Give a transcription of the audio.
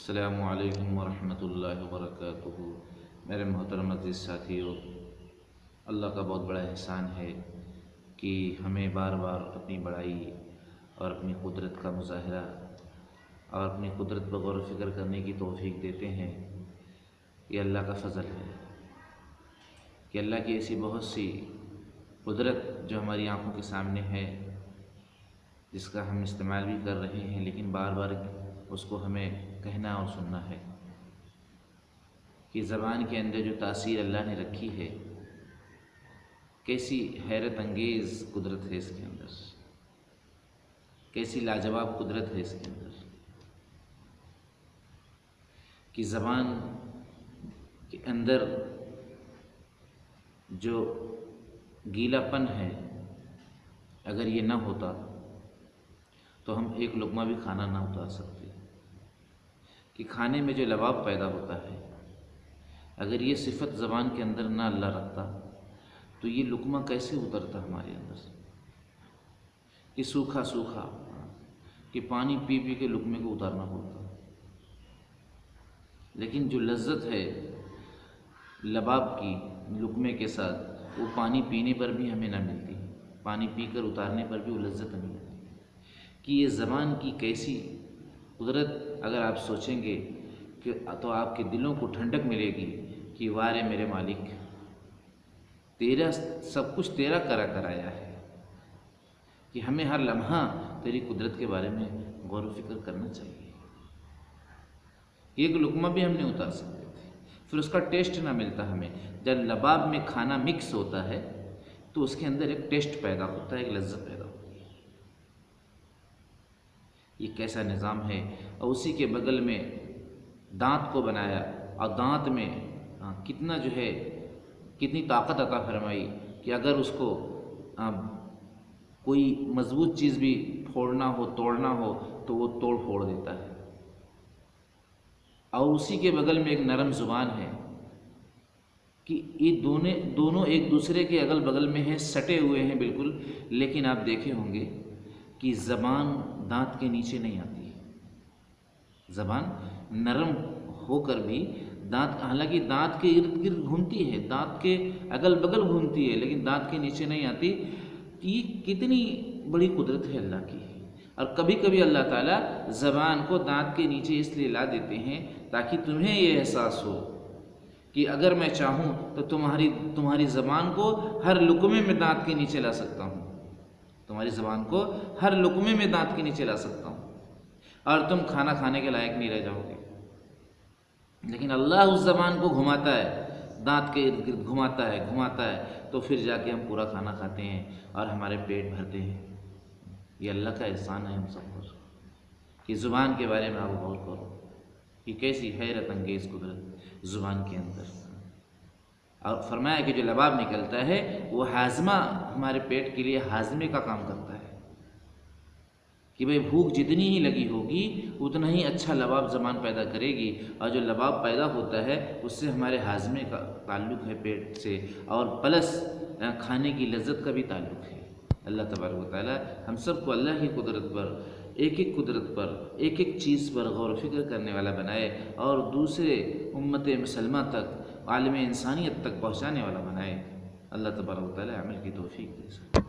السلام علیکم ورحمۃ اللہ وبرکاتہ۔ میرے محترم عزیز ساتھیوں، اللہ کا بہت بڑا احسان ہے کہ ہمیں بار بار اپنی بڑائی اور اپنی قدرت کا مظاہرہ اور اپنی قدرت پر غور و فکر کرنے کی توفیق دیتے ہیں۔ یہ اللہ کا فضل ہے کہ اللہ کی ایسی بہت سی قدرت جو ہماری آنکھوں کے سامنے ہے، جس کا ہم استعمال بھی کر رہے ہیں، لیکن بار بار اس کو ہمیں کہنا اور سننا ہے کہ زبان کے اندر جو تاثیر اللہ نے رکھی ہے، کیسی حیرت انگیز قدرت ہے اس کے اندر، کیسی لاجواب قدرت ہے اس کے اندر کہ زبان کے اندر جو گیلا پن ہے، اگر یہ نہ ہوتا تو ہم ایک لقمہ بھی کھانا نہ اتار سکتے، کہ کھانے میں جو لباب پیدا ہوتا ہے، اگر یہ صفت زبان کے اندر نہ اللہ رکھتا تو یہ لقمہ کیسے اترتا ہمارے اندر، کہ سوکھا سوکھا، کہ پانی پی پی کے لقمے کو اتارنا پڑتا۔ لیکن جو لذت ہے لباب کی لقمے کے ساتھ، وہ پانی پینے پر بھی ہمیں نہ ملتی، پانی پی کر اتارنے پر بھی وہ لذت نہیں ملتی۔ کہ یہ زبان کی کیسی قدرت اگر آپ سوچیں گے کہ تو آپ کے دلوں کو ٹھنڈک ملے گی کہ وارے میرے مالک، تیرا سب کچھ تیرا کرا کرایا ہے، کہ ہمیں ہر لمحہ تیری قدرت کے بارے میں غور و فکر کرنا چاہیے۔ ایک لقمہ بھی ہم نہیں اتار سکتے تھے، پھر اس کا ٹیسٹ نہ ملتا ہمیں۔ جب لباب میں کھانا مکس ہوتا ہے تو اس کے اندر ایک ٹیسٹ پیدا ہوتا ہے، ایک لذت پیدا ہوتی ہے۔ یہ کیسا نظام ہے! اور اسی کے بغل میں دانت کو بنایا، اور دانت میں کتنا جو ہے کتنی طاقت عطا فرمائی کہ اگر اس کو کوئی مضبوط چیز بھی پھوڑنا ہو، توڑنا ہو تو وہ توڑ پھوڑ دیتا ہے۔ اور اسی کے بغل میں ایک نرم زبان ہے کہ یہ دونوں ایک دوسرے کے اگل بغل میں ہیں، سٹے ہوئے ہیں بالکل، لیکن آپ دیکھے ہوں گے کہ زبان دانت کے نیچے نہیں آتی، زبان نرم ہو کر بھی دانت، حالانکہ دانت کے ارد گرد گھومتی ہے، دانت کے اگل بغل گھومتی ہے، لیکن دانت کے نیچے نہیں آتی۔ کہ یہ کتنی بڑی قدرت ہے اللہ کی۔ اور کبھی کبھی اللہ تعالیٰ زبان کو دانت کے نیچے اس لیے لا دیتے ہیں تاکہ تمہیں یہ احساس ہو کہ اگر میں چاہوں تو تمہاری زبان کو ہر لقمے میں دانت کے نیچے لا سکتا ہوں، تمہاری زبان کو ہر لقمے میں دانت کے نیچے لا سکتا ہوں، اور تم کھانا کھانے کے لائق نہیں رہ جاؤ گے۔ لیکن اللہ اس زبان کو گھماتا ہے، دانت کے ارد گرد گھماتا ہے تو پھر جا کے ہم پورا کھانا کھاتے ہیں اور ہمارے پیٹ بھرتے ہیں۔ یہ اللہ کا احسان ہے ہم سب پر کہ زبان کے بارے میں آپ غور کرو کہ کیسی حیرت انگیز قدرت زبان کے اندر۔ اور فرمایا کہ جو لباب نکلتا ہے وہ ہاضمہ، ہمارے پیٹ کے لیے ہاضمے کا کام کرتا ہے، کہ بھئی بھوک جتنی ہی لگی ہوگی اتنا ہی اچھا لباب زبان پیدا کرے گی، اور جو لباب پیدا ہوتا ہے اس سے ہمارے ہاضمے کا تعلق ہے پیٹ سے، اور پلس کھانے کی لذت کا بھی تعلق ہے۔ اللہ تبارک و تعالی ہم سب کو اللہ کی قدرت پر، ایک ایک قدرت پر، ایک ایک چیز پر غور و فکر کرنے والا بنائے، اور دوسرے امت مسلمہ تک، عالم انسانیت تک پہنچانے والا بنائے۔ اللہ تبارک و تعالی عمل کی توفیق دے۔